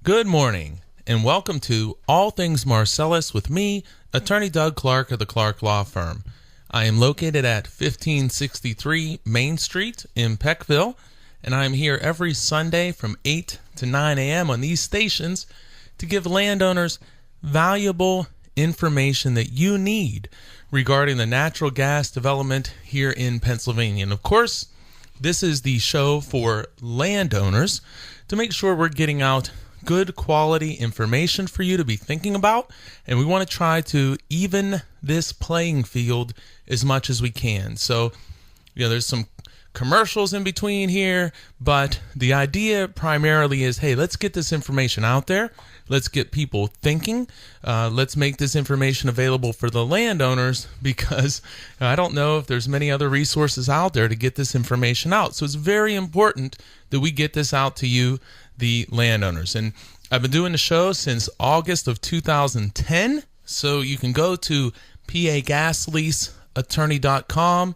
Good morning, and welcome to All Things Marcellus with me, Attorney Doug Clark of the Clark Law Firm. I am located at 1563 Main Street in Peckville, and I am here every Sunday from 8 to 9 a.m. on these stations to give landowners valuable information that you need regarding the natural gas development here in Pennsylvania. And of course, this is the show for landowners to make sure we're getting out good quality information for you to be thinking about, and we want to try to even this playing field as much as we can. So, there's some commercials in between here, but the idea primarily is, hey, let's get this information out there. Let's get people thinking. Let's make this information available for the landowners, because I don't know if there's many other resources out there to get this information out. So it's very important that we get this out to you, the landowners. And I've been doing the show since August of 2010. So you can go to pagasleaseattorney.com,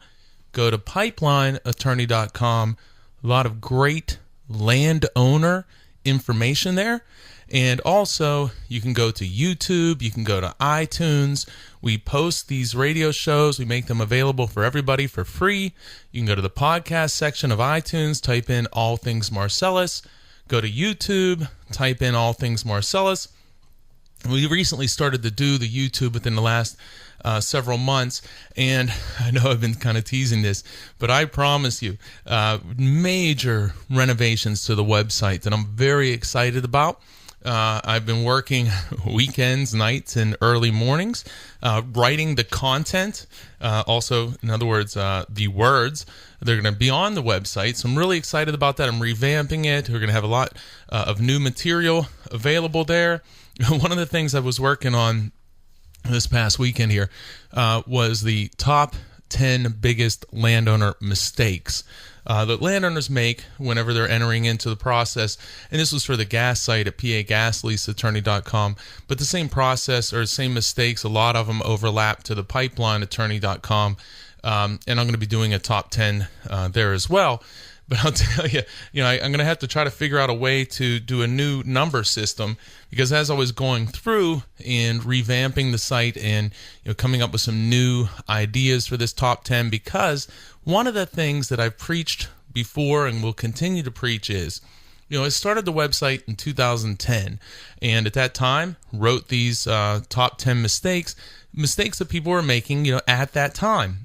go to pipelineattorney.com. A lot of great landowner information there. And also, you can go to YouTube, you can go to iTunes. We post these radio shows. We make them available for everybody for free. You can go to the podcast section of iTunes, type in All Things Marcellus. Go to YouTube, type in All Things Marcellus. We recently started to do the YouTube within the last several months, and I know I've been kind of teasing this, but I promise you, major renovations to the website that I'm very excited about. I've been working weekends, nights, and early mornings, writing the content. Also, in other words, the words, they're going to be on the website. So I'm really excited about that. I'm revamping it. We're going to have a lot of new material available there. One of the things I was working on this past weekend here was the top 10 biggest landowner mistakes that landowners make whenever they're entering into the process. And this was for the gas site at pagasleaseattorney.com. But the same process or same mistakes, a lot of them overlap to the pipelineattorney.com. And I'm going to be doing a top 10 there as well. But I'll tell you, I'm going to have to try to figure out a way to do a new number system, because as I was going through and revamping the site and coming up with some new ideas for this top 10, because one of the things that I've preached before and will continue to preach is, I started the website in 2010, and at that time wrote these top 10 mistakes that people were making, at that time.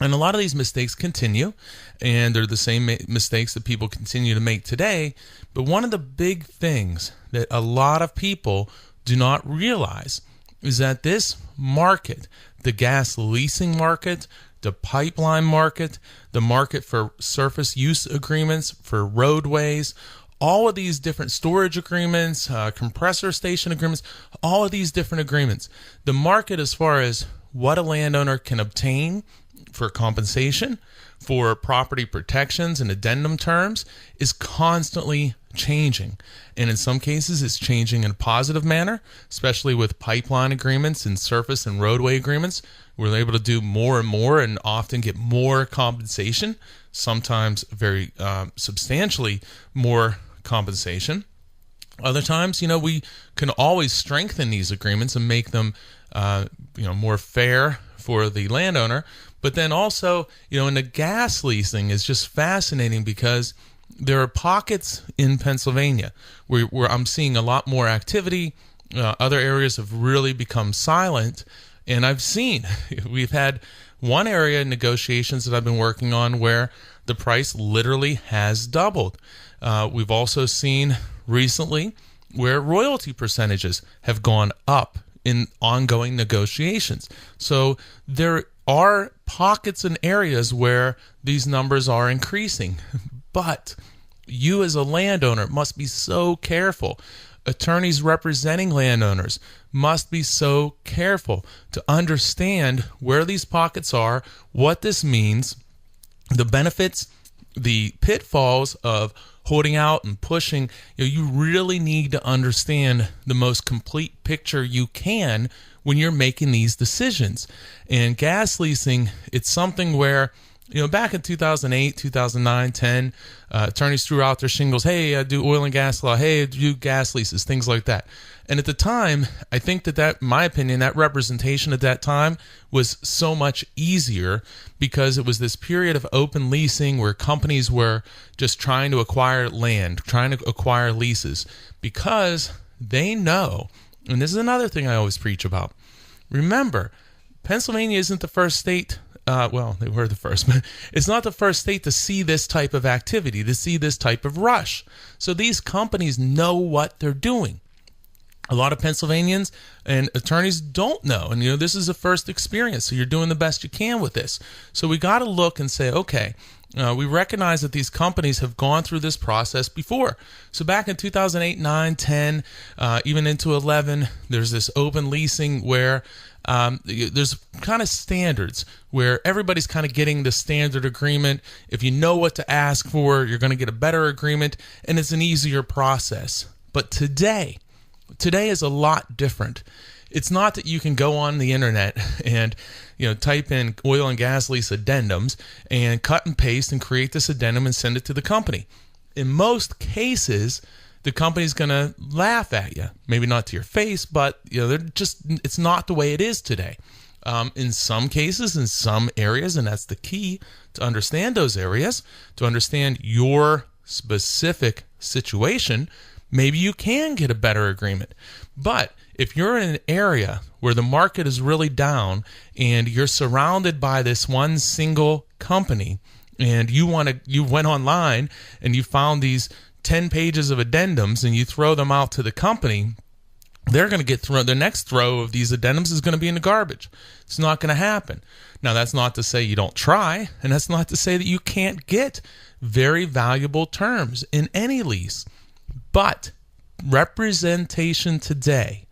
And a lot of these mistakes continue, and they're the same mistakes that people continue to make today. But one of the big things that a lot of people do not realize is that this market, the gas leasing market, the pipeline market, the market for surface use agreements for roadways, all of these different storage agreements, compressor station agreements, all of these different agreements, the market as far as what a landowner can obtain for compensation, for property protections and addendum terms, is constantly changing. And in some cases, it's changing in a positive manner, especially with pipeline agreements and surface and roadway agreements. We're able to do more and more and often get more compensation, sometimes very substantially more compensation. Other times, we can always strengthen these agreements and make them more fair for the landowner. But then also, in the gas leasing is just fascinating, because there are pockets in Pennsylvania where I'm seeing a lot more activity. Other areas have really become silent. And we've had one area in negotiations that I've been working on where the price literally has doubled. We've also seen recently where royalty percentages have gone up in ongoing negotiations. So there are pockets and areas where these numbers are increasing, but you as a landowner must be so careful. Attorneys representing landowners must be so careful to understand where these pockets are, what this means, the benefits, the pitfalls of holding out and pushing. You really need to understand the most complete picture you can when you're making these decisions. And gas leasing, it's something where Back in 2008, 2009, 10, attorneys threw out their shingles, hey, I do oil and gas law, hey, I do gas leases, things like that. And at the time, I think that, in my opinion, that representation at that time was so much easier because it was this period of open leasing where companies were just trying to acquire land, trying to acquire leases, because they know, and this is another thing I always preach about. Remember, Pennsylvania isn't the first state. Well, they were the first, but it's not the first state to see this type of activity, to see this type of rush. So these companies know what they're doing. A lot of Pennsylvanians and attorneys don't know. And, this is a first experience, so you're doing the best you can with this. So we got to look and say, okay, we recognize that these companies have gone through this process before. So back in 2008, 9, 10, even into 11, there's this open leasing where there's kind of standards where everybody's kind of getting the standard agreement. If you know what to ask for, you're going to get a better agreement, and it's an easier process. But today is a lot different. It's not that you can go on the internet and type in oil and gas lease addendums and cut and paste and create this addendum and send it to the company. In most cases, the company's going to laugh at you. Maybe not to your face, but it's not the way it is today. In some cases, in some areas, and that's the key to understand those areas, to understand your specific situation, maybe you can get a better agreement. But if you're in an area where the market is really down and you're surrounded by this one single company, and you went online and you found these 10 pages of addendums and you throw them out to the company, they're going to get thrown. The next throw of these addendums is going to be in the garbage. It's not going to happen. Now, that's not to say you don't try, and that's not to say that you can't get very valuable terms in any lease. But representation today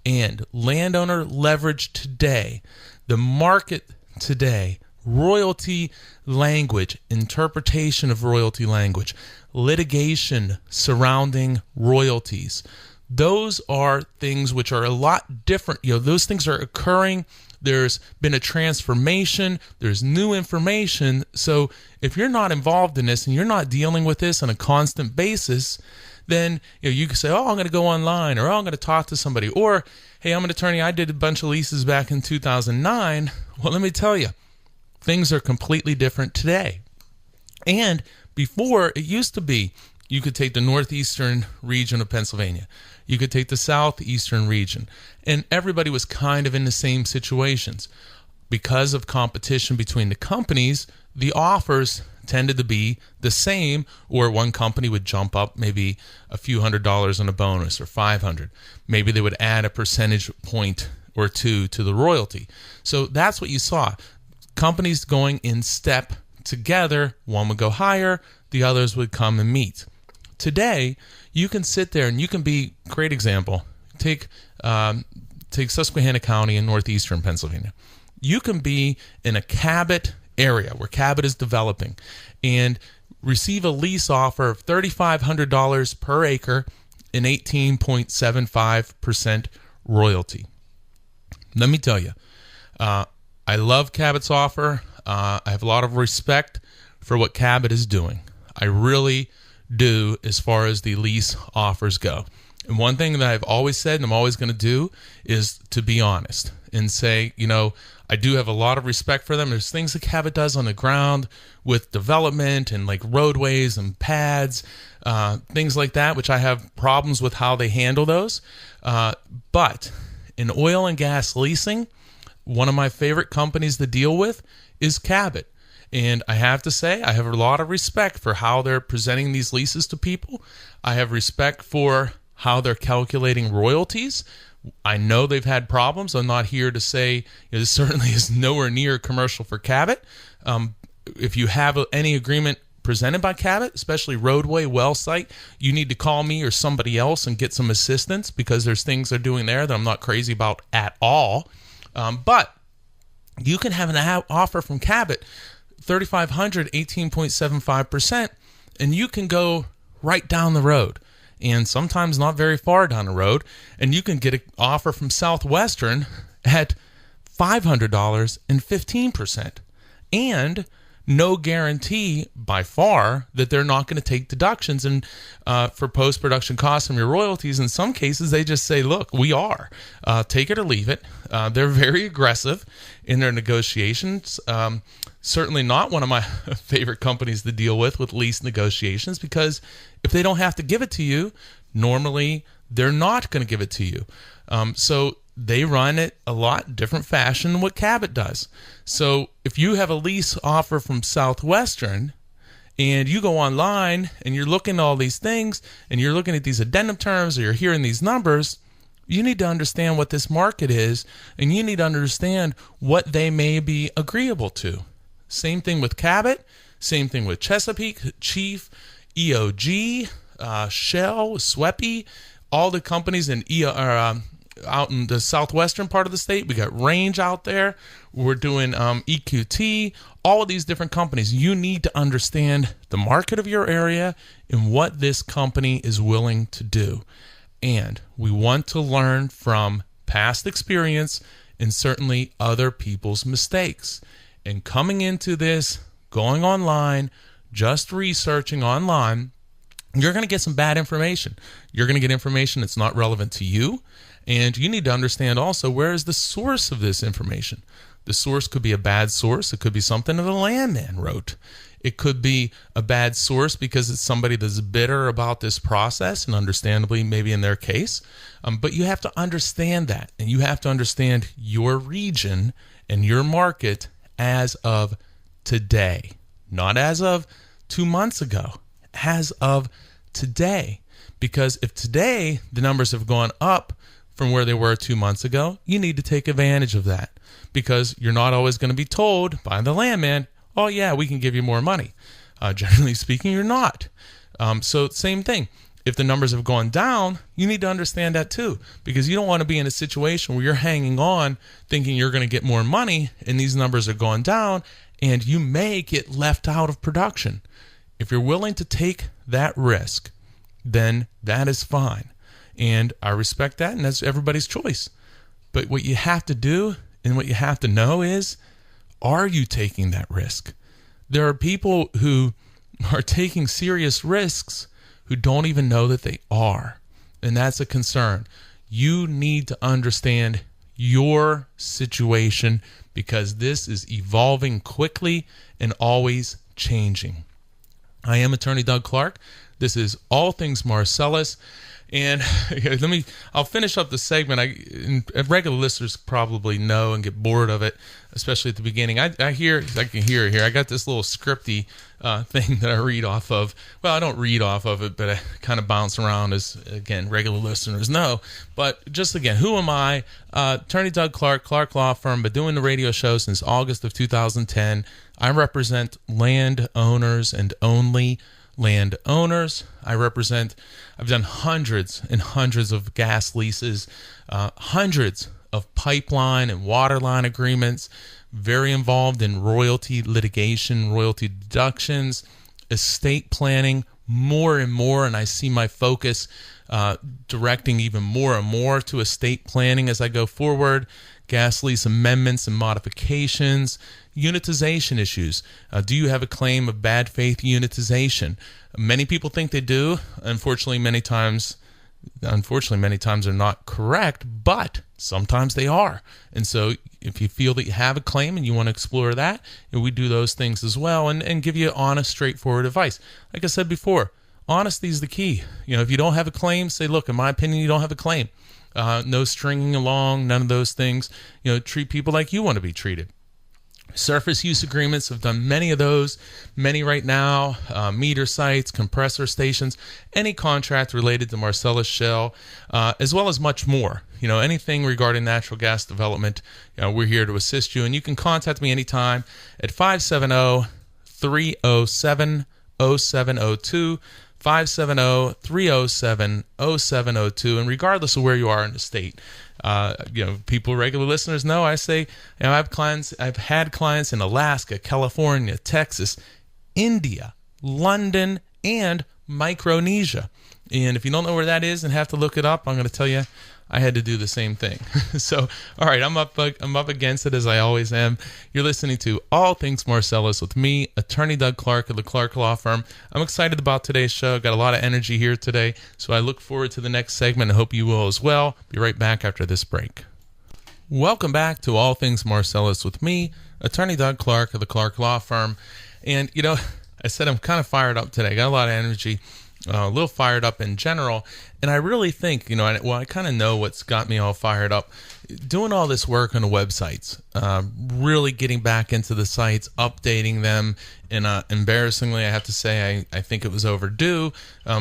and landowner leverage today, the market today, royalty language, interpretation of royalty language, litigation surrounding royalties, those are things which are a lot different. Those things are occurring. There's been a transformation. There's new information. So if you're not involved in this and you're not dealing with this on a constant basis, then you can say, oh, I'm going to go online, or oh, I'm going to talk to somebody, or hey, I'm an attorney, I did a bunch of leases back in 2009. Well, let me tell you, things are completely different today. And before, it used to be you could take the northeastern region of Pennsylvania, you could take the southeastern region, and everybody was kind of in the same situations. Because of competition between the companies, the offers tended to be the same, or one company would jump up maybe a few $100s on a bonus, or $500. Maybe they would add a percentage point or two to the royalty. So that's what you saw. Companies going in step together. One would go higher, the others would come and meet. Today, you can sit there and you can be, great example, take Susquehanna County in northeastern Pennsylvania. You can be in a Cabot area where Cabot is developing and receive a lease offer of $3,500 per acre and 18.75% royalty. Let me tell you, I love Cabot's offer. I have a lot of respect for what Cabot is doing. I really do, as far as the lease offers go. And one thing that I've always said and I'm always going to do is to be honest and say, I do have a lot of respect for them. There's things that Cabot does on the ground with development and like roadways and pads, things like that, which I have problems with how they handle those. But in oil and gas leasing, one of my favorite companies to deal with is Cabot. And I have to say, I have a lot of respect for how they're presenting these leases to people. I have respect for how they're calculating royalties. I know they've had problems. I'm not here to say this certainly is nowhere near commercial for Cabot. If you have any agreement presented by Cabot, especially roadway, well site, you need to call me or somebody else and get some assistance, because there's things they're doing there that I'm not crazy about at all. But you can have an offer from Cabot, $3,500, 18.75%, and you can go right down the road, and sometimes not very far down the road, and you can get an offer from Southwestern at $500 and 15%. And no guarantee by far that they're not going to take deductions and for post-production costs from your royalties. In some cases, they just say, look, we are. Take it or leave it. They're very aggressive in their negotiations. Certainly not one of my favorite companies to deal with lease negotiations, because if they don't have to give it to you, normally they're not going to give it to you. So they run it a lot different fashion than what Cabot does. So if you have a lease offer from Southwestern and you go online and you're looking at all these things and you're looking at these addendum terms or you're hearing these numbers, you need to understand what this market is, and you need to understand what they may be agreeable to. Same thing with Cabot, same thing with Chesapeake, Chief, EOG, Shell, SWEPI, all the companies in out in the southwestern part of the state. We got Range out there. We're doing EQT, all of these different companies. You need to understand the market of your area and what this company is willing to do. And we want to learn from past experience and certainly other people's mistakes. And coming into this, going online, just researching online, you're going to get some bad information. You're going to get information that's not relevant to you. And you need to understand also, where is the source of this information? The source could be a bad source. It could be something that a landman wrote. It could be a bad source because it's somebody that's bitter about this process, and understandably, maybe in their case. But you have to understand that, and you have to understand your region and your market as of today, not as of 2 months ago, as of today. Because if today the numbers have gone up from where they were 2 months ago, you need to take advantage of that, because you're not always going to be told by the landman, oh yeah, we can give you more money. Generally speaking, you're not. So same thing. If the numbers have gone down, you need to understand that too, because you don't want to be in a situation where you're hanging on thinking you're going to get more money and these numbers are going down and you may get left out of production. If you're willing to take that risk, then that is fine. And I respect that, and that's everybody's choice. But what you have to do and what you have to know is, are you taking that risk? There are people who are taking serious risks who don't even know that they are. And that's a concern. You need to understand your situation, because this is evolving quickly and always changing. I am Attorney Doug Clark. This is All Things Marcellus. And I'll finish up the segment. Regular listeners probably know and get bored of it, especially at the beginning. I can hear it here. I got this little scripty thing that I read off of. Well, I don't read off of it, but I kind of bounce around, as, again, regular listeners know. But just again, who am I? Attorney Doug Clark, Clark Law Firm. Been doing the radio show since August of 2010. I represent landowners and only landowners. I've done hundreds and hundreds of gas leases, hundreds of pipeline and water line agreements, very involved in royalty litigation, royalty deductions, estate planning, more and more, and I see my focus directing even more and more to estate planning as I go forward, gas lease amendments and modifications, unitization issues. Do you have a claim of bad faith unitization? Many people think they do. Unfortunately, many times they're not correct, but sometimes they are. And so if you feel that you have a claim and you want to explore that, and we do those things as well, and give you honest, straightforward advice. Like I said before, honesty is the key. If you don't have a claim, say, look, in my opinion, you don't have a claim. No stringing along, none of those things. Treat people like you want to be treated. Surface use agreements, have done many of those, many right now, meter sites, compressor stations, any contract related to Marcellus Shale, as well as much more. Anything regarding natural gas development, we're here to assist you. And you can contact me anytime at 570-307-0702, 570-307-0702. And regardless of where you are in the state, people, regular listeners know I say, I've had clients in Alaska, California, Texas, India, London, and Micronesia. And if you don't know where that is and have to look it up, I'm going to tell you I had to do the same thing. So, all right, I'm up against it as I always am. You're listening to All Things Marcellus with me, Attorney Doug Clark of the Clark Law Firm. I'm excited about today's show. Got a lot of energy here today, so I look forward to the next segment. I hope you will as well. Be right back after this break. Welcome back to All Things Marcellus with me, Attorney Doug Clark of the Clark Law Firm. And, I said I'm kind of fired up today. Got a lot of energy. A little fired up in general, and I really think, I kind of know what's got me all fired up. Doing all this work on the websites, really getting back into the sites, updating them, and embarrassingly, I have to say, I think it was overdue.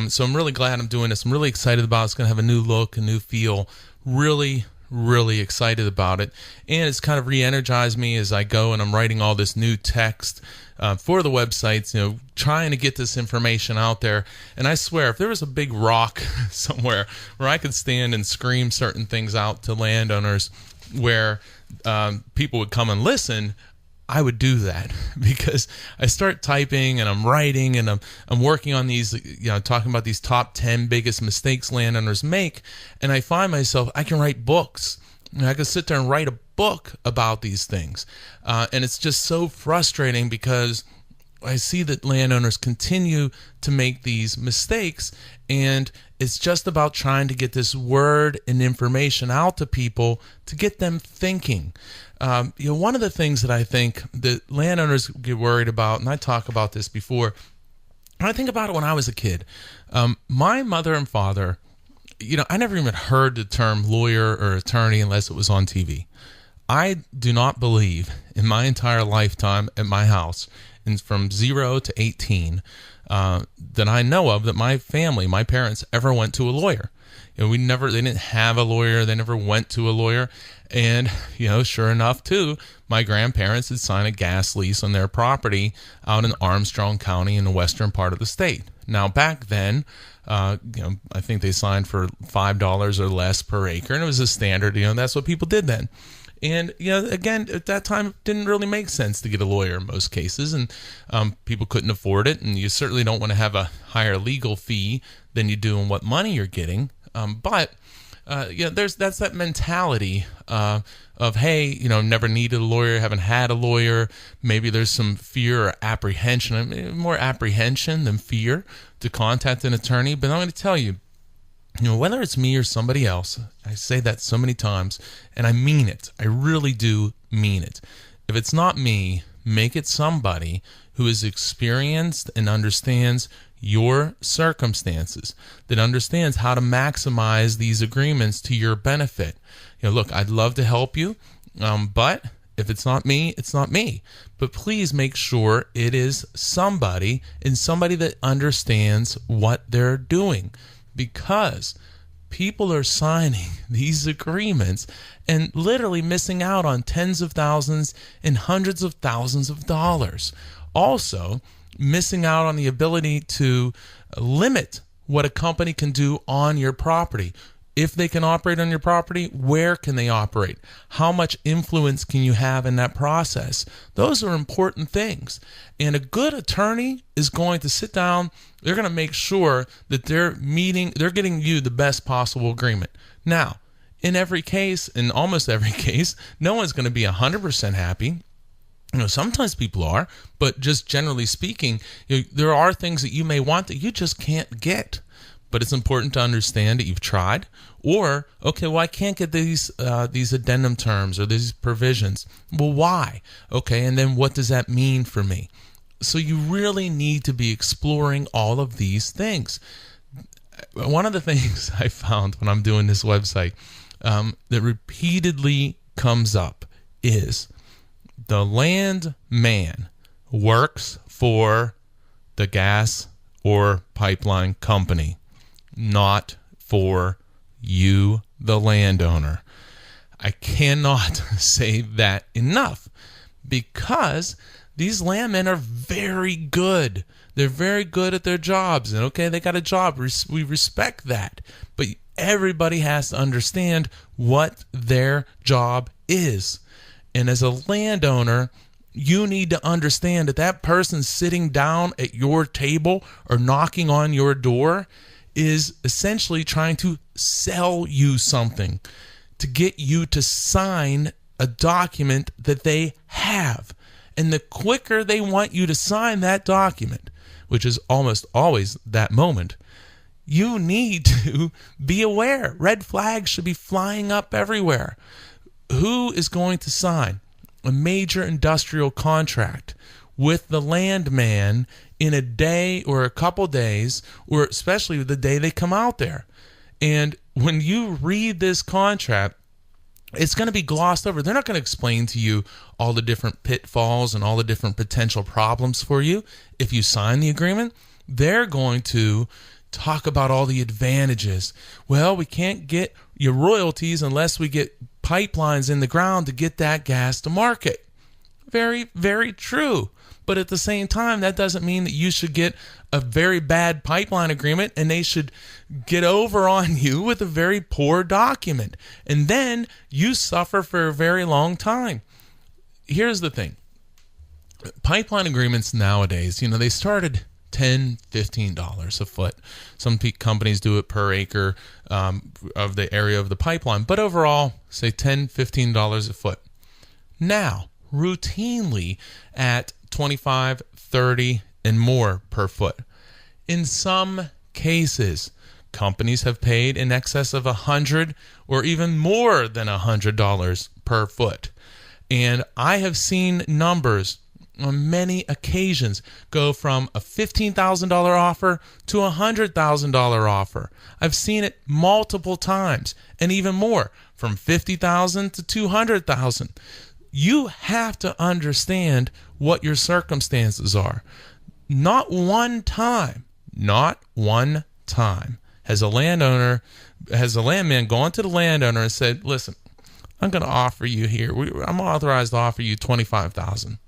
So I'm really glad I'm doing this. I'm really excited about it. It's going to have a new look, a new feel. Really excited about it, and it's kind of re-energized me as I go and I'm writing all this new text for the websites, trying to get this information out there. And I swear, if there was a big rock somewhere where I could stand and scream certain things out to landowners where people would come and listen, I would do that, because I start typing and I'm writing and I'm working on these, talking about these top 10 biggest mistakes landowners make, and I find myself, I can write books. I can sit there and write a book about these things, and it's just so frustrating because I see that landowners continue to make these mistakes, and it's just about trying to get this word and information out to people to get them thinking. One of the things that I think that landowners get worried about, and I talk about this before, and I think about it when I was a kid. My mother and father, I never even heard the term lawyer or attorney unless it was on TV. I do not believe in my entire lifetime at my house, and from 0 to 18, that I know of, that my family, my parents, ever went to a lawyer. They didn't have a lawyer. They never went to a lawyer. And, sure enough, too, my grandparents had signed a gas lease on their property out in Armstrong County in the western part of the state. Now, back then, I think they signed for $5 or less per acre, and it was a standard. That's what people did then. And, again, at that time, it didn't really make sense to get a lawyer in most cases, and people couldn't afford it, and you certainly don't want to have a higher legal fee than you do in what money you're getting. But that's that mentality of, hey, never needed a lawyer, haven't had a lawyer. Maybe there's some fear or apprehension, more apprehension than fear to contact an attorney. But I'm going to tell you, whether it's me or somebody else, I say that so many times, and I mean it. I really do mean it. If it's not me, make it somebody who is experienced and understands your circumstances, that understands how to maximize these agreements to your benefit. Look, I'd love to help you, but if it's not me, it's not me. But please make sure it is somebody, and somebody that understands what they're doing, because people are signing these agreements and literally missing out on tens of thousands and hundreds of thousands of dollars. Also, missing out on the ability to limit what a company can do on your property. If they can operate on your property, where can they operate? How much influence can you have in that process? Those are important things. And a good attorney is going to sit down, they're going to make sure that they're getting you the best possible agreement. Now, in every case, in almost every case, no one's going to be 100% happy. Sometimes people are, but just generally speaking, there are things that you may want that you just can't get. But it's important to understand that you've tried, or, okay, well, I can't get these addendum terms or these provisions. Well, why? Okay, and then what does that mean for me? So you really need to be exploring all of these things. One of the things I found when I'm doing this website that repeatedly comes up is the landman works for the gas or pipeline company, not for you, the landowner. I cannot say that enough, because these landmen are very good. They're very good at their jobs, and okay, they got a job. We respect that. But everybody has to understand what their job is. And as a landowner, you need to understand that that person sitting down at your table or knocking on your door is essentially trying to sell you something, to get you to sign a document that they have. And the quicker they want you to sign that document, which is almost always that moment, you need to be aware. Red flags should be flying up everywhere. Who is going to sign a major industrial contract with the landman in a day or a couple days, or especially the day they come out there? And when you read this contract, it's going to be glossed over. They're not going to explain to you all the different pitfalls and all the different potential problems for you if you sign the agreement. They're going to talk about all the advantages. Well, we can't get your royalties unless we get pipelines in the ground to get that gas to market. Very, very true. But at the same time, that doesn't mean that you should get a very bad pipeline agreement and they should get over on you with a very poor document. And then you suffer for a very long time. Here's the thing. Pipeline agreements nowadays, they started $10, $15 a foot. Some companies do it per acre of the area of the pipeline. But overall, say $10, $15 a foot. Now, routinely at $25, $30, and more per foot. In some cases, companies have paid in excess of $100 or even more than $100 per foot. And I have seen numbers on many occasions go from a $15,000 offer to a $100,000 offer. I've seen it multiple times, and even more, from $50,000 to $200,000. You have to understand what your circumstances are. Not one time has a landman gone to the landowner and said, listen, I'm going to offer you here, I'm authorized to offer you $25,000.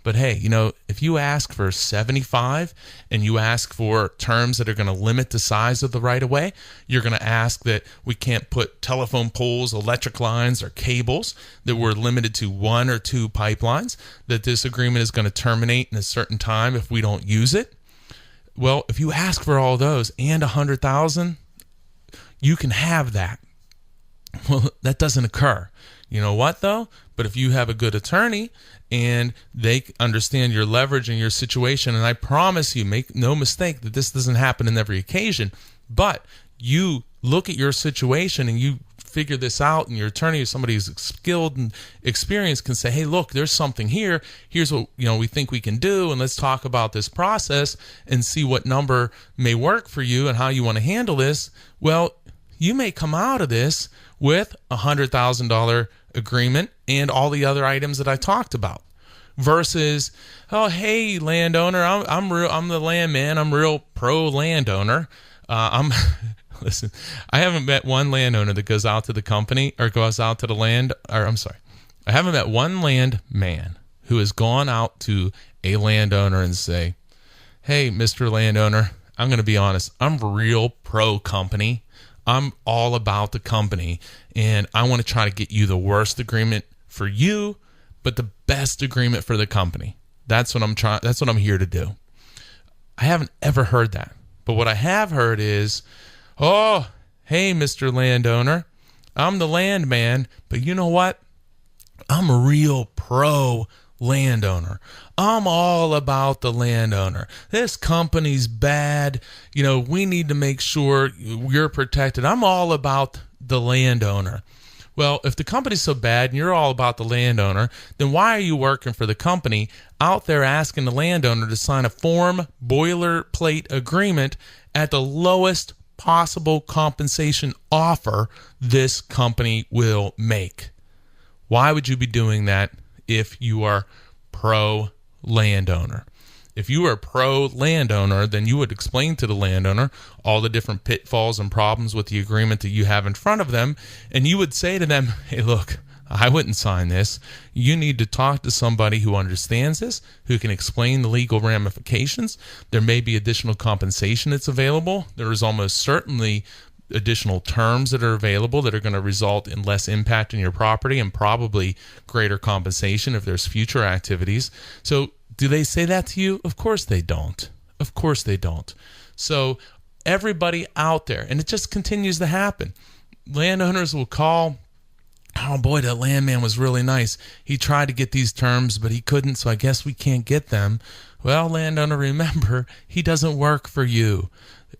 But hey, if you ask for 75 and you ask for terms that are going to limit the size of the right-of-way, you're going to ask that we can't put telephone poles, electric lines, or cables, that we're limited to 1 or 2 pipelines, that this agreement is going to terminate in a certain time if we don't use it. Well, if you ask for all those and $100,000, you can have that. Well, that doesn't occur. You know what, though? But if you have a good attorney and they understand your leverage and your situation, and I promise you, make no mistake that this doesn't happen in every occasion, but you look at your situation and you figure this out, and your attorney or somebody who's skilled and experienced can say, hey, look, there's something here. Here's what we think we can do, and let's talk about this process and see what number may work for you and how you want to handle this. Well, you may come out of this with a $100,000 agreement and all the other items that I talked about, versus, oh, hey, landowner, I'm the landman, I'm real pro landowner. Listen, I haven't met one landowner that goes out to the company or goes out to the land, or I'm sorry, I haven't met one landman who has gone out to a landowner and say, hey, Mr. Landowner, I'm going to be honest, I'm real pro company. I'm all about the company, and I want to try to get you the worst agreement for you, but the best agreement for the company. That's what I'm here to do. I haven't ever heard that. But what I have heard is, oh, hey, Mr. Landowner, I'm the landman, but you know what? I'm a real pro landowner. I'm all about the landowner. This company's bad. We need to make sure you're protected. I'm all about the landowner. Well, if the company's so bad and you're all about the landowner, then why are you working for the company out there asking the landowner to sign a form boilerplate agreement at the lowest possible compensation offer this company will make? Why would you be doing that if you are pro landowner? If you were a pro landowner, then you would explain to the landowner all the different pitfalls and problems with the agreement that you have in front of them, and you would say to them, hey, look, I wouldn't sign this. You need to talk to somebody who understands this, who can explain the legal ramifications. There may be additional compensation that's available. There is almost certainly additional terms that are available that are going to result in less impact on your property and probably greater compensation if there's future activities. So do they say that to you? Of course they don't. Of course they don't. So everybody out there, and it just continues to happen. Landowners will call, oh boy, that landman was really nice. He tried to get these terms, but he couldn't, so I guess we can't get them. Well, landowner, remember, he doesn't work for you,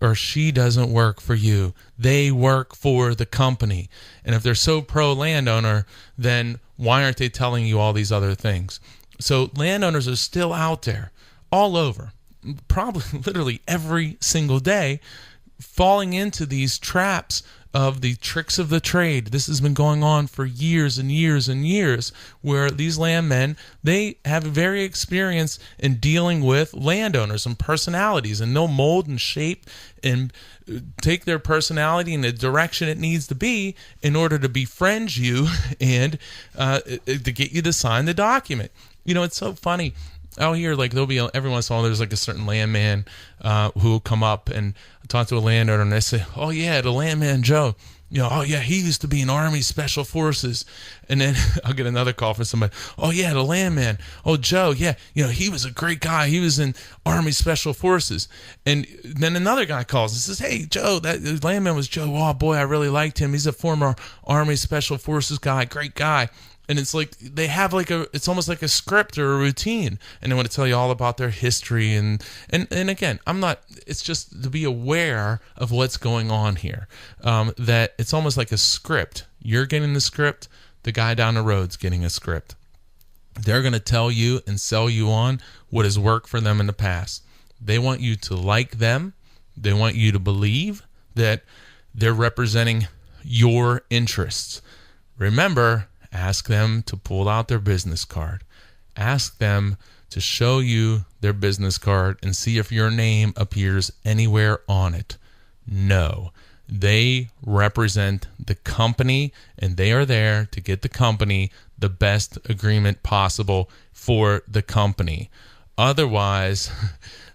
or she doesn't work for you. They work for the company. And if they're so pro-landowner, then why aren't they telling you all these other things? So landowners are still out there, all over, probably literally every single day, falling into these traps of the tricks of the trade. This has been going on for years and years and years, where these landmen, they have very experience in dealing with landowners and personalities, and they'll mold and shape and take their personality in the direction it needs to be in order to befriend you and to get you to sign the document. You know, it's so funny. Out here, like, there'll be every once in a while, there's like a certain landman who will come up and talk to a landowner, and they say, oh yeah, the landman Joe, you know, oh yeah, he used to be in Army Special Forces. And then I'll get another call from somebody, oh yeah, the landman, oh Joe, yeah, you know, he was a great guy, he was in Army Special Forces. And then another guy calls and says, hey Joe, that landman was Joe, oh boy, I really liked him, he's a former Army Special Forces guy, great guy. And it's like they have it's almost like a script or a routine, and they want to tell you all about their history. And again, it's just to be aware of what's going on here, that it's almost like a script. You're getting the script, the guy down the road's getting a script. They're going to tell you and sell you on what has worked for them in the past. They want you to like them. They want you to believe that they're representing your interests. Remember, ask them to pull out their business card. Ask them to show you their business card and see if your name appears anywhere on it. No. They represent the company, and they are there to get the company the best agreement possible for the company. Otherwise,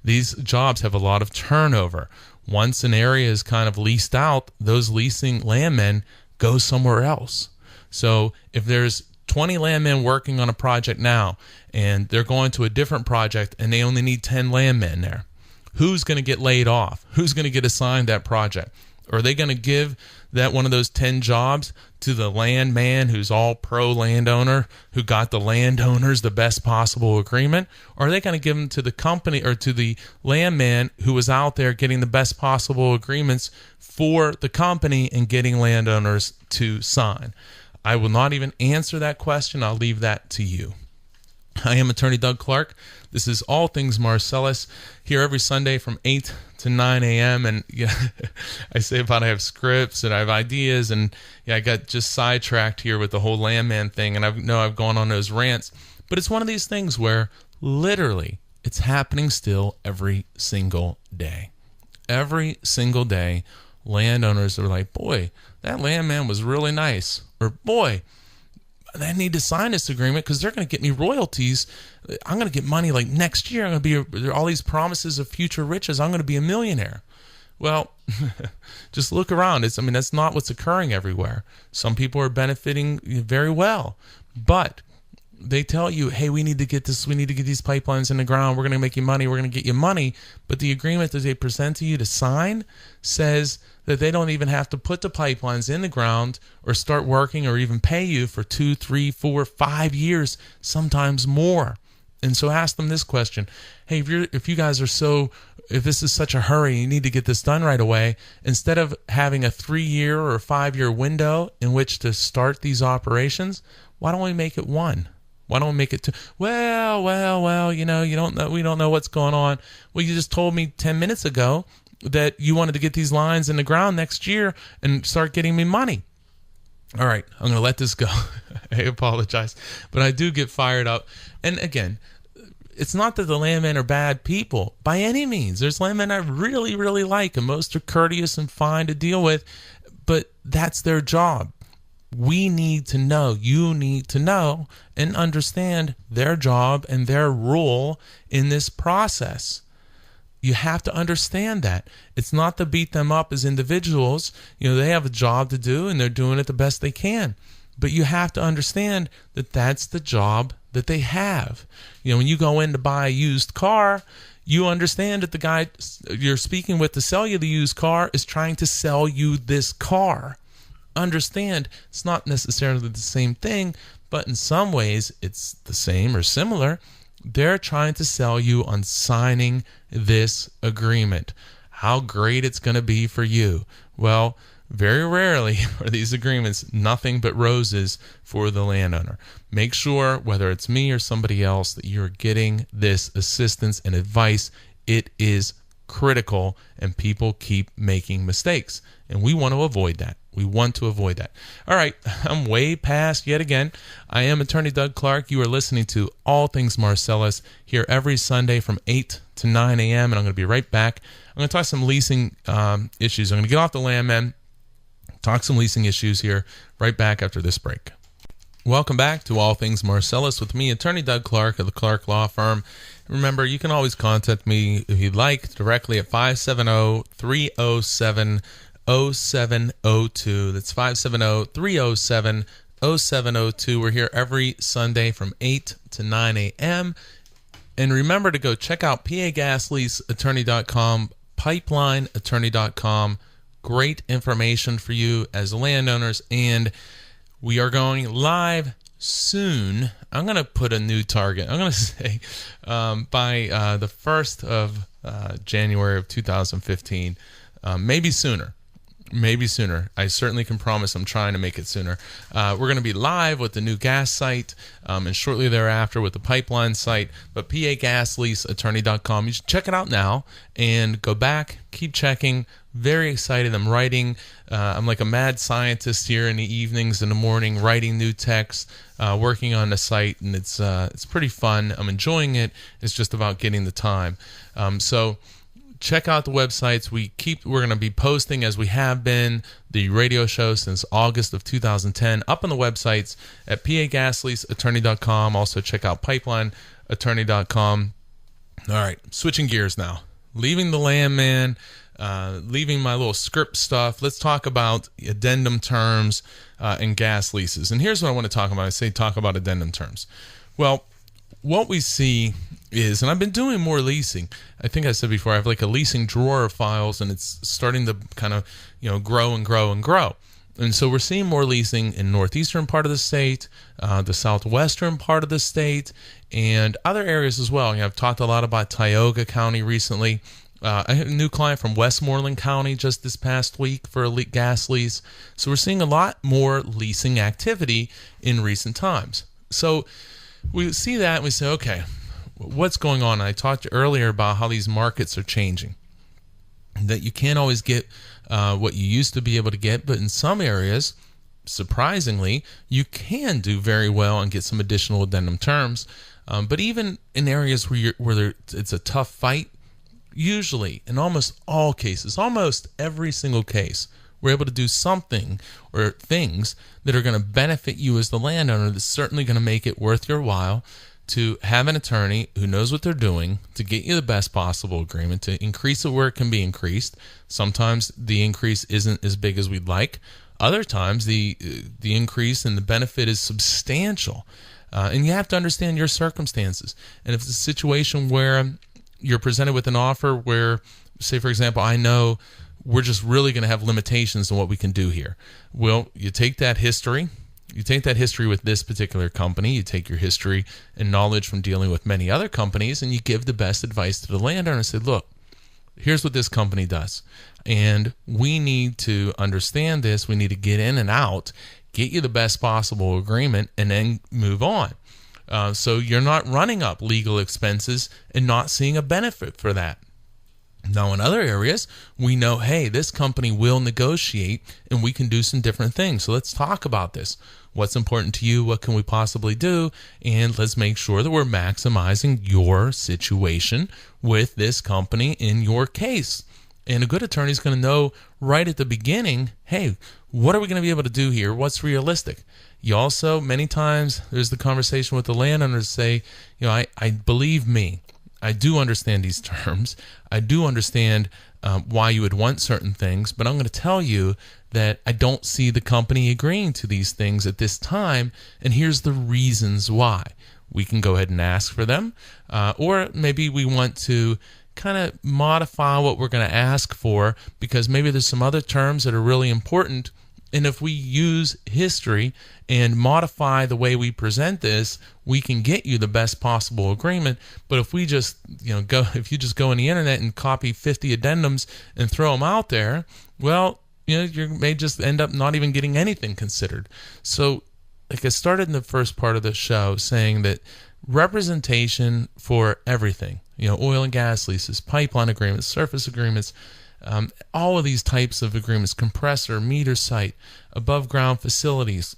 these jobs have a lot of turnover. Once an area is kind of leased out, those leasing landmen go somewhere else. So if there's 20 landmen working on a project now, and they're going to a different project and they only need 10 landmen there, who's going to get laid off? Who's going to get assigned that project? Are they going to give that one of those 10 jobs to the landman who's all pro landowner, who got the landowners the best possible agreement? Or are they going to give them to the company or to the landman who was out there getting the best possible agreements for the company and getting landowners to sign? I will not even answer that question. I'll leave that to you. I am Attorney Doug Clark. This is All Things Marcellus, here every Sunday from 8 to 9 a.m. And yeah, I say about I have scripts and I have ideas, and yeah, I got just sidetracked here with the whole landman thing, and I've gone on those rants. But it's one of these things where literally it's happening still every single day. Every single day, landowners are like, boy, that landman was really nice. Or, boy, I need to sign this agreement because they're going to get me royalties. I'm going to get money like next year. There are all these promises of future riches. I'm going to be a millionaire. Well, just look around. That's not what's occurring everywhere. Some people are benefiting very well, but they tell you, hey, we need to get these pipelines in the ground. We're going to make you money. We're going to get you money. But the agreement that they present to you to sign says that they don't even have to put the pipelines in the ground or start working or even pay you for 2, 3, 4, 5 years, sometimes more. And so ask them this question. Hey, if this is such a hurry, you need to get this done right away, instead of having a 3-year or 5-year window in which to start these operations, why don't we make it 1? Why don't we make it 2? Well, you don't know, we don't know what's going on. Well, you just told me 10 minutes ago that you wanted to get these lines in the ground next year and start getting me money. All right, I'm going to let this go. I apologize, but I do get fired up. And again, it's not that the landmen are bad people by any means. There's landmen I really, really like, and most are courteous and fine to deal with, but that's their job. We need to know, you need to know and understand their job and their role in this process. You have to understand that. It's not to beat them up as individuals. They have a job to do and they're doing it the best they can. But you have to understand that that's the job that they have. When you go in to buy a used car, You understand that the guy you're speaking with to sell you the used car is trying to sell you this car. Understand, it's not necessarily the same thing, but in some ways it's the same or similar. They're trying to sell you on signing this agreement. How great it's going to be for you. Well, very rarely are these agreements nothing but roses for the landowner. Make sure, whether it's me or somebody else, that you're getting this assistance and advice. It is critical, and people keep making mistakes, and we want to avoid that. All right, I'm way past yet again. I am Attorney Doug Clark. You are listening to All Things Marcellus here every Sunday from 8 to 9 a.m., and I'm going to be right back. I'm going to talk some leasing issues. I'm going to get off the land, man. Talk some leasing issues here right back after this break. Welcome back to All Things Marcellus with me, Attorney Doug Clark of the Clark Law Firm. Remember, you can always contact me if you'd like directly at 570-307-0702. That's 570-307-0702. We're here every Sunday from 8 to 9 a.m. And remember to go check out pagasleaseattorney.com, pipelineattorney.com. Great information for you as landowners, and we are going live soon. I'm going to put a new target. I'm going to say by the 1st of January of 2015, maybe sooner. I certainly can promise I'm trying to make it sooner. We're going to be live with the new gas site and shortly thereafter with the pipeline site, but pagasleaseattorney.com. You should check it out now and go back, keep checking. Very excited. I'm writing. I'm like a mad scientist here in the evenings, in the morning, writing new text, working on the site, and it's pretty fun. I'm enjoying it. It's just about getting the time. So check out the websites. We're going to be posting, as we have been, the radio show since August of 2010 up on the websites at pagasleaseattorney.com. Also check out pipelineattorney.com. All right, switching gears now. Leaving the landman. Leaving my little script stuff, let's talk about addendum terms and gas leases. And here's what I want to talk about. I say talk about addendum terms. Well, what we see is, and I've been doing more leasing. I think I said before, I have like a leasing drawer of files, and it's starting to kind of, grow and grow and grow. And so we're seeing more leasing in northeastern part of the state, the southwestern part of the state, and other areas as well. I've talked a lot about Tioga County recently. I had a new client from Westmoreland County just this past week for a gas lease. So we're seeing a lot more leasing activity in recent times. So we see that and we say, okay, what's going on? I talked earlier about how these markets are changing, that you can't always get what you used to be able to get, but in some areas, surprisingly, you can do very well and get some additional addendum terms. But even in areas where it's a tough fight, usually, in almost all cases, almost every single case, we're able to do something or things that are going to benefit you as the landowner. That's certainly going to make it worth your while to have an attorney who knows what they're doing to get you the best possible agreement, to increase it where it can be increased. Sometimes the increase isn't as big as we'd like. Other times the increase and the benefit is substantial. And you have to understand your circumstances. And if it's a situation where you're presented with an offer where, say, for example, I know we're just really going to have limitations on what we can do here. Well, you take that history. You take that history with this particular company. You take your history and knowledge from dealing with many other companies, and you give the best advice to the landowner and say, look, here's what this company does. And we need to understand this. We need to get in and out, get you the best possible agreement, and then move on. So you're not running up legal expenses and not seeing a benefit for that. Now, in other areas, we know, hey, this company will negotiate and we can do some different things. So let's talk about this. What's important to you? What can we possibly do? And let's make sure that we're maximizing your situation with this company in your case. And a good attorney is going to know right at the beginning, hey, what are we going to be able to do here? What's realistic? You also, many times, there's the conversation with the landowner to say, I believe me. I do understand these terms. I do understand why you would want certain things, but I'm going to tell you that I don't see the company agreeing to these things at this time, and here's the reasons why. We can go ahead and ask for them, or maybe we want to kind of modify what we're going to ask for, because maybe there's some other terms that are really important. And if we use history and modify the way we present this, we can get you the best possible agreement. But if we just, if you just go on the internet and copy 50 addendums and throw them out there, well, you may just end up not even getting anything considered. So, like I started in the first part of the show saying that representation for everything, oil and gas leases, pipeline agreements, surface agreements, all of these types of agreements, compressor, meter site, above ground facilities.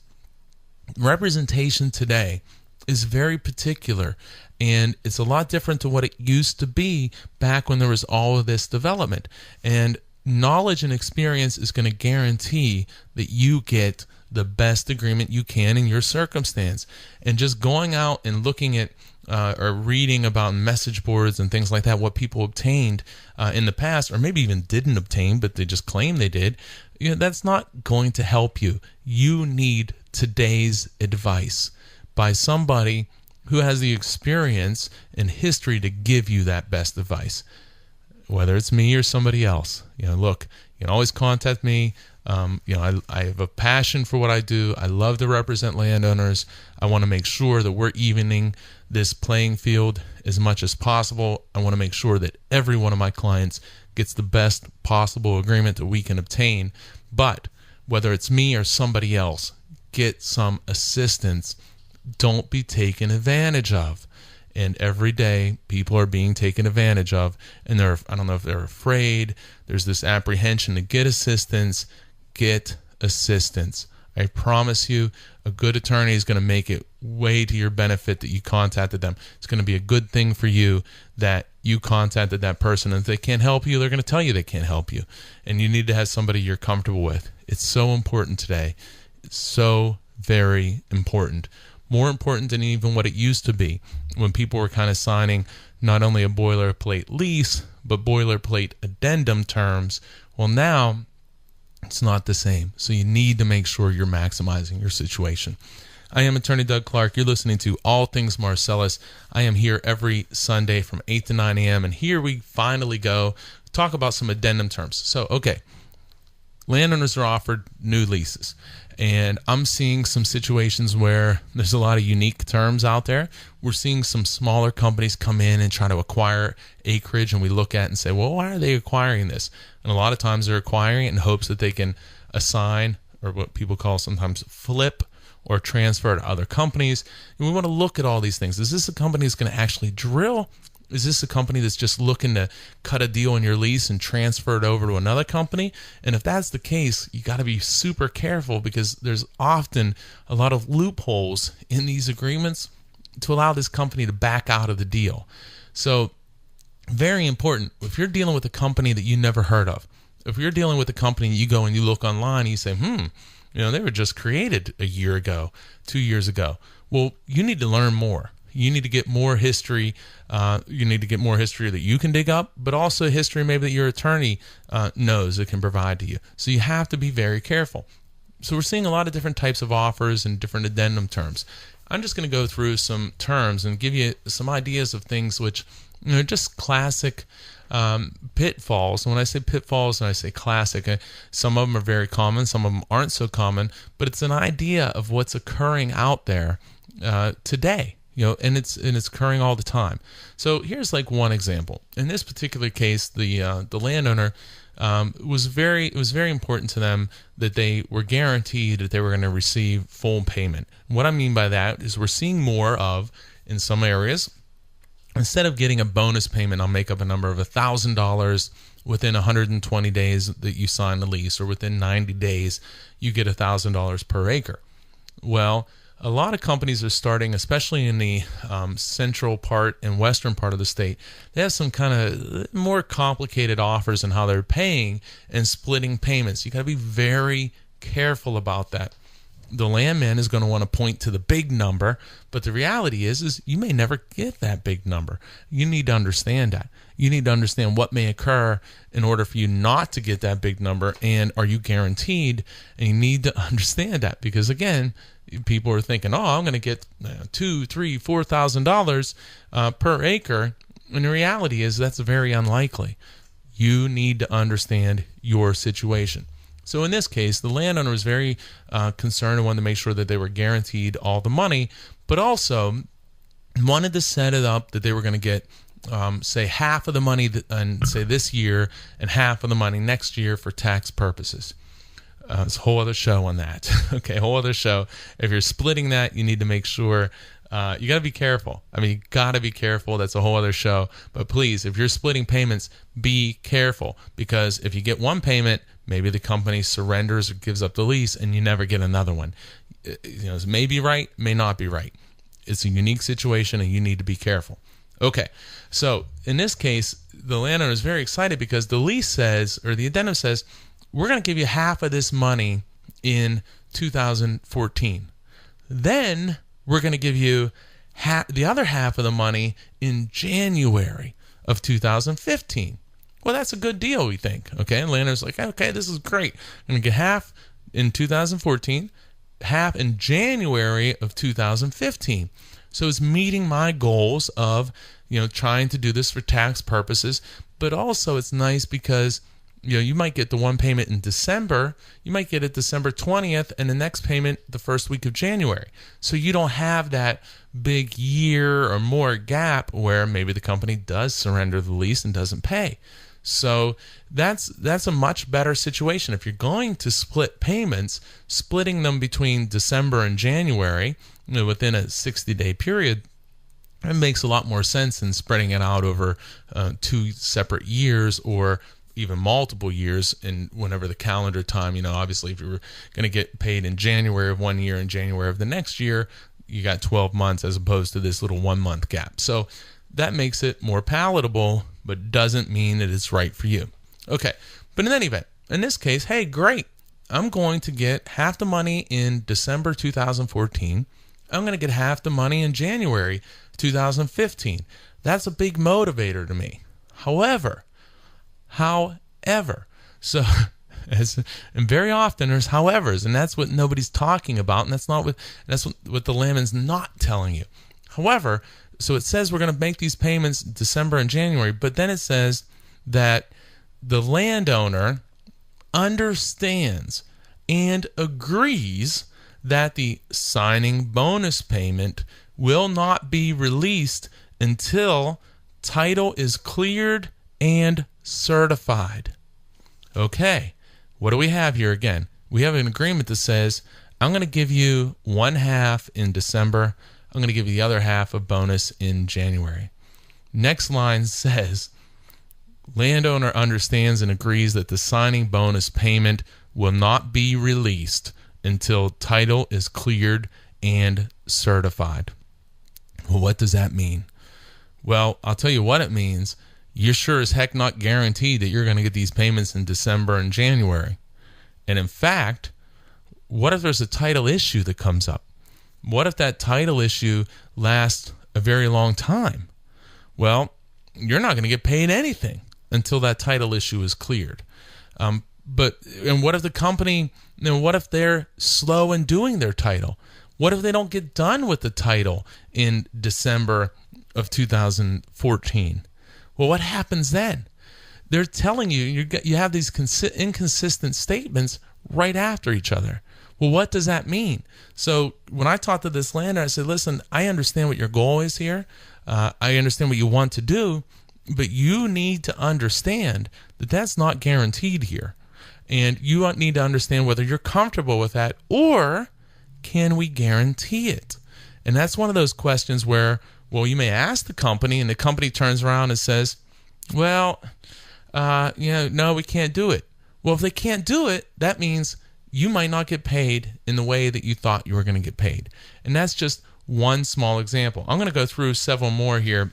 Representation today is very particular, and it's a lot different to what it used to be back when there was all of this development. And knowledge and experience is going to guarantee that you get the best agreement you can in your circumstance. And just going out and looking at or reading about message boards and things like that, what people obtained in the past, or maybe even didn't obtain, but they just claim they did, that's not going to help you. You need today's advice by somebody who has the experience and history to give you that best advice, whether it's me or somebody else. Look, you can always contact me. I have a passion for what I do. I love to represent landowners. I want to make sure that we're evening this playing field as much as possible. I want to make sure that every one of my clients gets the best possible agreement that we can obtain. But whether it's me or somebody else, get some assistance. Don't be taken advantage of. And every day, people are being taken advantage of, and I don't know if they're afraid. There's this apprehension to get assistance. Get assistance. I promise you, a good attorney is going to make it way to your benefit that you contacted them. It's going to be a good thing for you that you contacted that person. And if they can't help you, they're going to tell you they can't help you. And you need to have somebody you're comfortable with. It's so important today. It's so very important. More important than even what it used to be when people were kind of signing not only a boilerplate lease, but boilerplate addendum terms. Well, now it's not the same. So you need to make sure you're maximizing your situation. I am Attorney Doug Clark. You're listening to All Things Marcellus. I am here every Sunday from 8 to 9 a.m. And here we finally go talk about some addendum terms. So, okay, landowners are offered new leases. And I'm seeing some situations where there's a lot of unique terms out there. We're seeing some smaller companies come in and try to acquire acreage, and we look at it and say, well, why are they acquiring this? And a lot of times they're acquiring it in hopes that they can assign, or what people call sometimes flip, or transfer to other companies. And we want to look at all these things. Is this a company that's going to actually drill? Is this a company that's just looking to cut a deal on your lease and transfer it over to another company? And if that's the case, you got to be super careful, because there's often a lot of loopholes in these agreements to allow this company to back out of the deal. So very important. If you're dealing with a company that you never heard of, if you're dealing with a company and you go and you look online and you say, they were just created a year ago, 2 years ago. Well, you need to learn more. You need to get more history. You need to get more history that you can dig up, but also history maybe that your attorney knows that can provide to you. So you have to be very careful. So we're seeing a lot of different types of offers and different addendum terms. I'm just going to go through some terms and give you some ideas of things which are just classic pitfalls. And when I say pitfalls and I say classic, some of them are very common, some of them aren't so common, but it's an idea of what's occurring out there today. And it's occurring all the time. So here's like one example. In this particular case, the landowner it was very important to them that they were guaranteed that they were going to receive full payment. What I mean by that is we're seeing more of, in some areas, instead of getting a bonus payment, I'll make up a number of $1,000 within 120 days that you sign the lease, or within 90 days you get $1,000 per acre. Well, a lot of companies are starting, especially in the central part and western part of the state, they have some kind of more complicated offers in how they're paying and splitting payments. You got to be very careful about that. The landman is going to want to point to the big number, but the reality is you may never get that big number. You need to understand that. You need to understand what may occur in order for you not to get that big number, and are you guaranteed? And you need to understand that, because again, people are thinking, I'm going to get $2,000, $3,000, $4,000 per acre. And the reality is that's very unlikely. You need to understand your situation. So in this case, the landowner was very concerned and wanted to make sure that they were guaranteed all the money, but also wanted to set it up that they were going to get, say, half of the money say this year and half of the money next year for tax purposes. It's a whole other show on that. Okay, whole other show. If you're splitting that, you need to make sure you got to be careful. I mean, you got to be careful. That's a whole other show. But please, if you're splitting payments, be careful, because if you get one payment, maybe the company surrenders or gives up the lease and you never get another one. It may be right, may not be right. It's a unique situation and you need to be careful. Okay, so in this case, the landowner is very excited because the lease says, or the addendum says, we're going to give you half of this money in 2014. Then we're going to give you the other half of the money in January of 2015. Well, that's a good deal, we think. Okay, and the landowner's like, okay, this is great. I'm going to get half in 2014, half in January of 2015. So it's meeting my goals of, trying to do this for tax purposes, but also it's nice because you might get the one payment in December, you might get it December 20th, and the next payment the first week of January. So you don't have that big year or more gap where maybe the company does surrender the lease and doesn't pay. So that's a much better situation. If you're going to split payments, splitting them between December and January, within a 60-day period, it makes a lot more sense than spreading it out over 2 separate years or even multiple years in whenever the calendar time. Obviously, if you were going to get paid in January of one year and January of the next year, you got 12 months as opposed to this little 1 month gap. So that makes it more palatable, but doesn't mean that it's right for you. Okay, but in any event, in this case, hey, great. I'm going to get half the money in December 2014. I'm going to get half the money in January 2015. That's a big motivator to me. However, so and very often there's howevers, and that's what nobody's talking about, and that's what the landman's not telling you. However, so it says we're going to make these payments December and January, but then it says that the landowner understands and agrees that the signing bonus payment will not be released until title is cleared and certified. Okay, what do we have here again? We have an agreement that says, I'm going to give you one half in December. I'm going to give you the other half of bonus in January. Next line says, landowner understands and agrees that the signing bonus payment will not be released until title is cleared and certified. Well, what does that mean? Well, I'll tell you what it means. You're sure as heck not guaranteed that you're going to get these payments in December and January. And in fact, what if there's a title issue that comes up? What if that title issue lasts a very long time? Well, you're not going to get paid anything until that title issue is cleared. And what if the company, what if they're slow in doing their title? What if they don't get done with the title in December of 2014? Well, what happens then? They're telling you have these inconsistent statements right after each other. Well, what does that mean? So when I talked to this landowner, I said, listen, I understand what your goal is here. I understand what you want to do, but you need to understand that that's not guaranteed here. And you need to understand whether you're comfortable with that or can we guarantee it? And that's one of those questions where, well, you may ask the company and the company turns around and says, well, no, we can't do it. Well, if they can't do it, that means you might not get paid in the way that you thought you were going to get paid. And that's just one small example. I'm going to go through several more here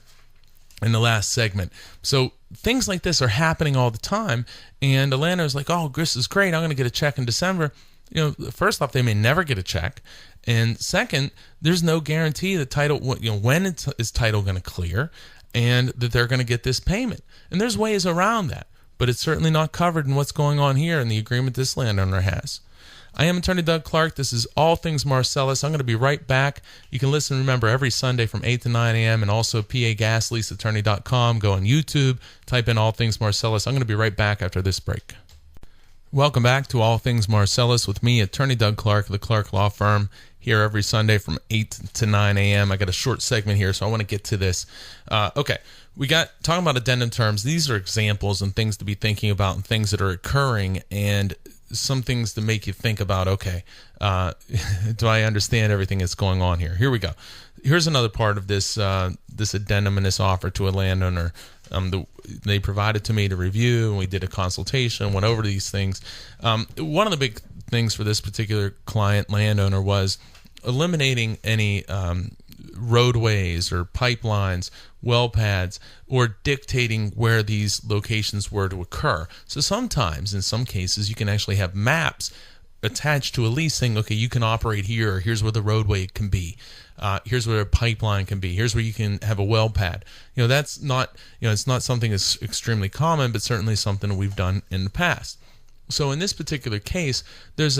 in the last segment. So things like this are happening all the time. And the landowner's like, oh, this is great. I'm going to get a check in December. First off, they may never get a check. And second, there's no guarantee that title, when is title going to clear and that they're going to get this payment. And there's ways around that, but it's certainly not covered in what's going on here in the agreement this landowner has. I am Attorney Doug Clark. This is All Things Marcellus. I'm going to be right back. You can listen, remember, every Sunday from 8 to 9 a.m. and also pagasleaseattorney.com. Go on YouTube, type in All Things Marcellus. I'm going to be right back after this break. Welcome back to All Things Marcellus with me, Attorney Doug Clark of the Clark Law Firm, here every Sunday from 8 to 9 a.m. I got a short segment here, so I want to get to this. Okay, we got talking about addendum terms. These are examples and things to be thinking about and things that are occurring and some things to make you think about, okay, do I understand everything that's going on here? Here we go. Here's another part of this this addendum and this offer to a landowner. They provided to me to review, and we did a consultation, went over these things. One of the big things for this particular client landowner was eliminating any roadways or pipelines, well pads, or dictating where these locations were to occur. So sometimes, in some cases, you can actually have maps attached to a lease saying, okay, you can operate here, or here's where the roadway can be. Here's where a pipeline can be. Here's where you can have a well pad. That's not, it's not something that's extremely common, but certainly something we've done in the past. So in this particular case, there's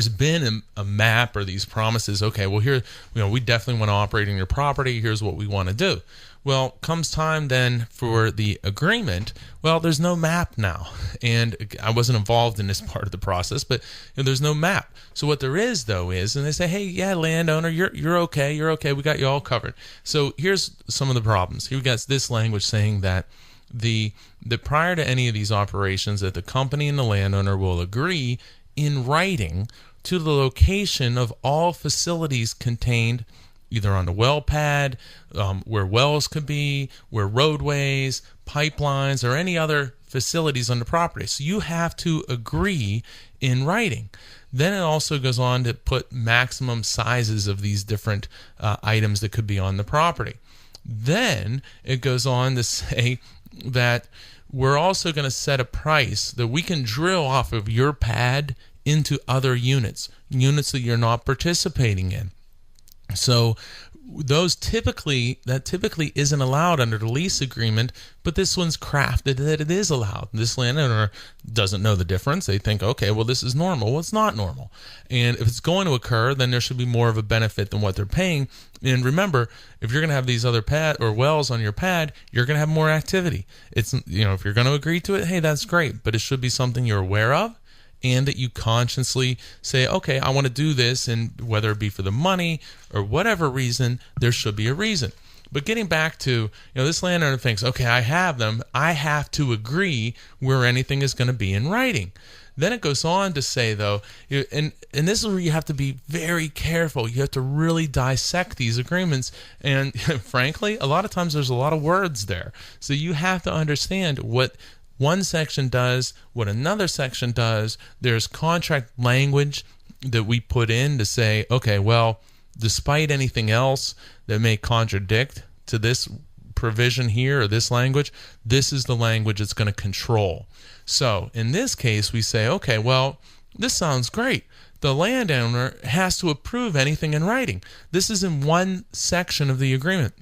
been a map or these promises. Okay, well here, we definitely want to operate in your property. Here's what we want to do. Well, comes time then for the agreement. Well, there's no map now, and I wasn't involved in this part of the process, but there's no map. So what there is, though, is, and they say, hey, yeah, landowner, you're okay, we got you all covered. So here's some of the problems. Here we got this language saying that the prior to any of these operations, that the company and the landowner will agree in writing to the location of all facilities contained either on the well pad, where wells could be, where roadways, pipelines, or any other facilities on the property. So you have to agree in writing. Then it also goes on to put maximum sizes of these different items that could be on the property. Then it goes on to say that we're also going to set a price that we can drill off of your pad into other units that you're not participating in. So that typically isn't allowed under the lease agreement, but this one's crafted that it is allowed. This landowner doesn't know the difference. They think, okay, well, this is normal. Well, it's not normal. And if it's going to occur, then there should be more of a benefit than what they're paying. And remember, if you're going to have these other pad or wells on your pad, you're going to have more activity. It's, if you're going to agree to it, hey, that's great, but it should be something you're aware of, and that you consciously say, okay, I want to do this, and whether it be for the money or whatever reason, there should be a reason. But getting back to, this landowner thinks, okay, I have them. I have to agree where anything is going to be in writing. Then it goes on to say, though, and this is where you have to be very careful. You have to really dissect these agreements. And frankly, a lot of times there's a lot of words there. So you have to understand what one section does, what another section does. There's contract language that we put in to say, okay, well, despite anything else that may contradict to this provision here or this language, this is the language that's going to control. So in this case, we say, okay, well, this sounds great. The landowner has to approve anything in writing. This is in one section of the agreement.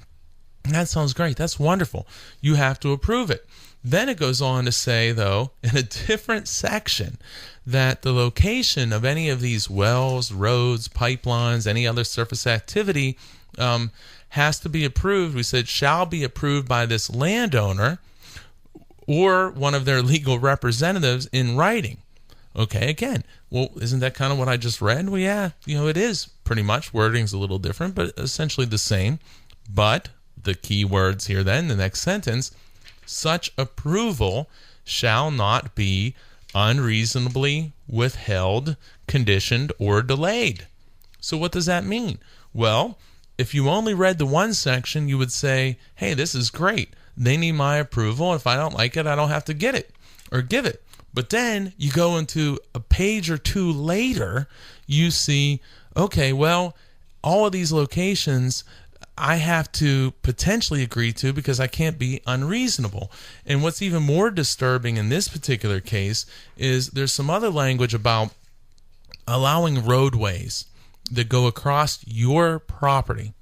That sounds great. That's wonderful. You have to approve it. Then it goes on to say, though, in a different section, that the location of any of these wells, roads, pipelines, any other surface activity has to be approved. We said shall be approved by this landowner or one of their legal representatives in writing. Okay, again, well, isn't that kind of what I just read? Well, yeah, it is pretty much. Wording's a little different, but essentially the same. But the key words here then, the next sentence, such approval shall not be unreasonably withheld, conditioned, or delayed. So what does that mean? Well, if you only read the one section, you would say, hey, this is great. They need my approval. If I don't like it, I don't have to get it or give it. But then you go into a page or two later, you see, okay, well, all of these locations I have to potentially agree to because I can't be unreasonable. And what's even more disturbing in this particular case is there's some other language about allowing roadways that go across your property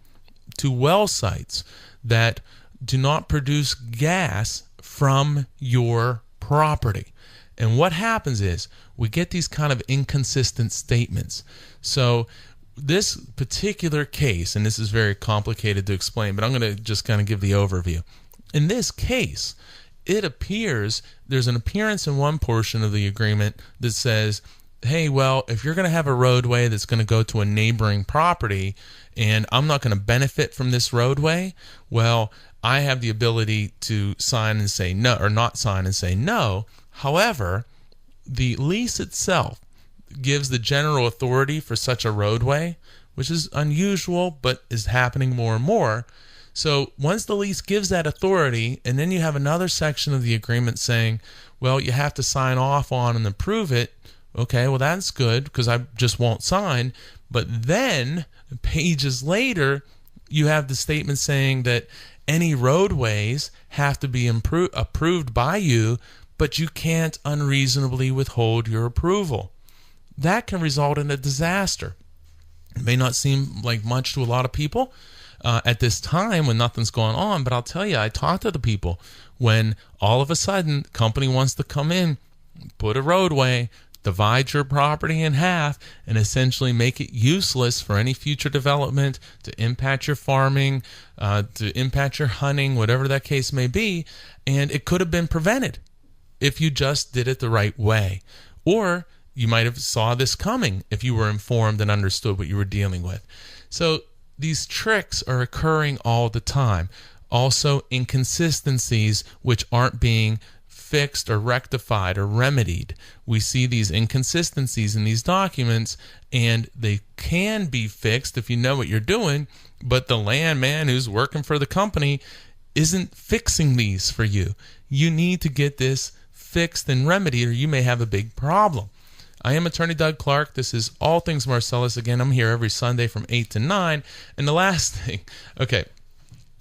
to well sites that do not produce gas from your property. And what happens is we get these kind of inconsistent statements. So this particular case, and this is very complicated to explain, but I'm going to just kind of give the overview. In this case, it appears there's an appearance in one portion of the agreement that says, hey, well, if you're going to have a roadway that's going to go to a neighboring property and I'm not going to benefit from this roadway, well, I have the ability to sign and say no, or not sign and say no. However, the lease itself gives the general authority for such a roadway, which is unusual but is happening more and more. So once the lease gives that authority, and then you have another section of the agreement saying, well, you have to sign off on and approve it. Okay, well, that's good because I just won't sign. But then pages later, you have the statement saying that any roadways have to be approved by you, but you can't unreasonably withhold your approval. That can result in a disaster. It may not seem like much to a lot of people at this time when nothing's going on, but I'll tell you, I talk to the people when all of a sudden the company wants to come in, put a roadway, divide your property in half, and essentially make it useless for any future development, to impact your farming, to impact your hunting, whatever that case may be. And it could have been prevented if you just did it the right way. Or you might have saw this coming if you were informed and understood what you were dealing with. So these tricks are occurring all the time. Also, inconsistencies which aren't being fixed or rectified or remedied. We see these inconsistencies in these documents, and they can be fixed if you know what you're doing, but the landman who's working for the company isn't fixing these for you. You need to get this fixed and remedied, or you may have a big problem. I am Attorney Doug Clark. This is All Things Marcellus. Again, I'm here every Sunday from 8 to 9. And the last thing, okay,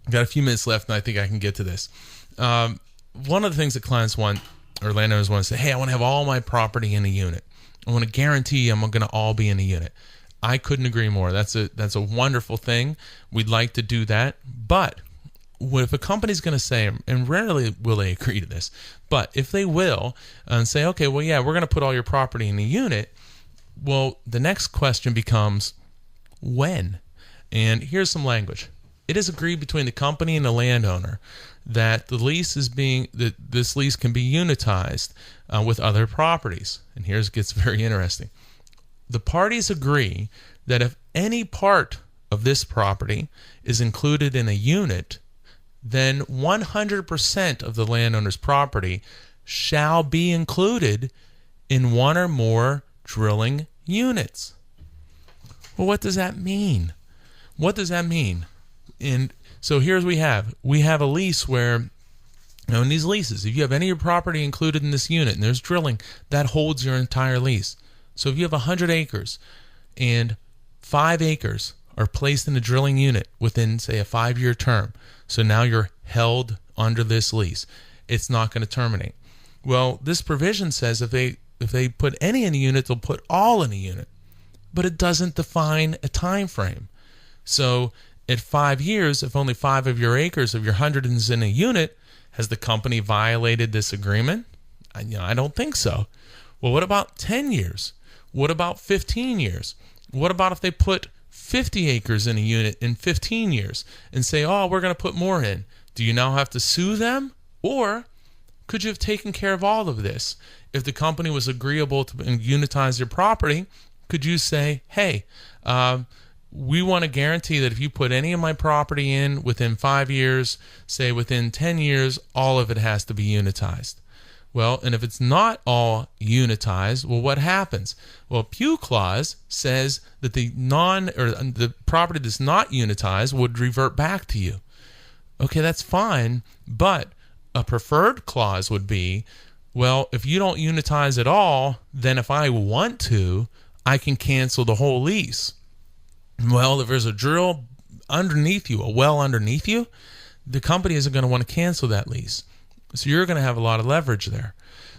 I've got a few minutes left, and I think I can get to this. One of the things that clients want, or landowners want to say, hey, I want to have all my property in a unit. I want to guarantee I'm going to all be in a unit. I couldn't agree more. That's a wonderful thing. We'd like to do that. But if a company's going to say, and rarely will they agree to this, but if they will and say, okay, well, yeah, we're going to put all your property in a unit, well, the next question becomes when? And here's some language. It is agreed between the company and the landowner that the lease is that this lease can be unitized with other properties. And here's gets very interesting. The parties agree that if any part of this property is included in a unit, then 100% of the landowner's property shall be included in one or more drilling units. Well, what does that mean? What does that mean? And so here's we have a lease where, in these leases, if you have any of your property included in this unit and there's drilling, that holds your entire lease. So if you have 100 acres and 5 acres are placed in a drilling unit within, say, a 5-year term, so now you're held under this lease, it's not going to terminate. Well, this provision says if they put any in a unit, they'll put all in a unit, but it doesn't define a time frame. So at 5 years, if only 5 of your acres of your 100 is in a unit, has the company violated this agreement? I don't think so. Well, what about 10 years? What about 15 years? What about if they put 50 acres in a unit in 15 years and say, oh, we're going to put more in? Do you now have to sue them? Or could you have taken care of all of this? If the company was agreeable to unitize your property, could you say, hey, we want to guarantee that if you put any of my property in within 5 years, say within 10 years, all of it has to be unitized. Well, and if it's not all unitized, well, what happens? Well, Pew clause says that the property that's not unitized would revert back to you. Okay, that's fine, but a preferred clause would be, well, if you don't unitize at all, then if I want to, I can cancel the whole lease. Well, if there's a drill underneath you, a well underneath you, the company isn't going to want to cancel that lease. So you're going to have a lot of leverage there.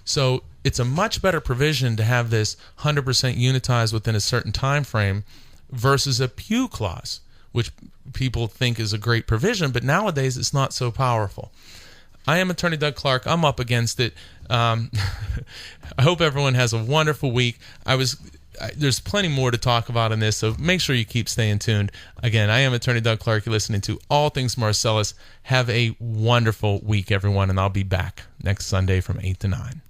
So it's a much better provision to have this 100% unitized within a certain time frame versus a Pew clause, which people think is a great provision, but nowadays it's not so powerful. I am Attorney Doug Clark. I'm up against it. I hope everyone has a wonderful week. There's plenty more to talk about in this, so make sure you keep staying tuned. Again, I am Attorney Doug Clark. You're listening to All Things Marcellus. Have a wonderful week, everyone, and I'll be back next Sunday from 8 to 9.